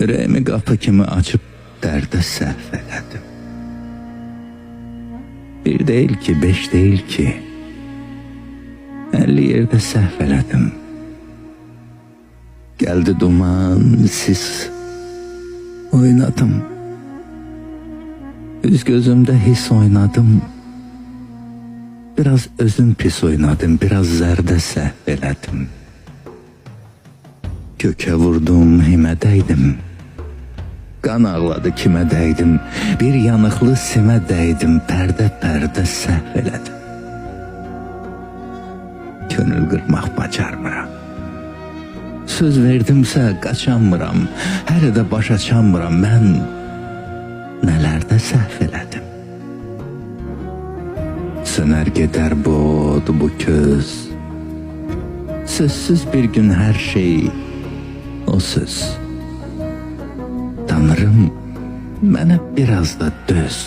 Ürəyimi qapı kimi açıb dərdə səhv elədim. Bir deyil ki, 5 deyil ki, 50 yerdə səhv elədim. Gəldi duman, sis oynadım. Üz gözümdə his oynadım. Biraz özüm pis oynadım, biraz zərdə səhv elədim. Kökə vurdum, himə dəydim. Qan ağladı kimə dəydim. Bir yanıqlı simə dəydim, pərdə səhv elədim. Könül qırmaq bacarmıram. Söz verdimsə qaçanmıram. Hələ də başa çanmıram. Mən nələrdə səhv elədim. Sönər gedər bu od, bu köz. Sözsüz bir gün hər şey o söz. Tanrım, mənə biraz da döz.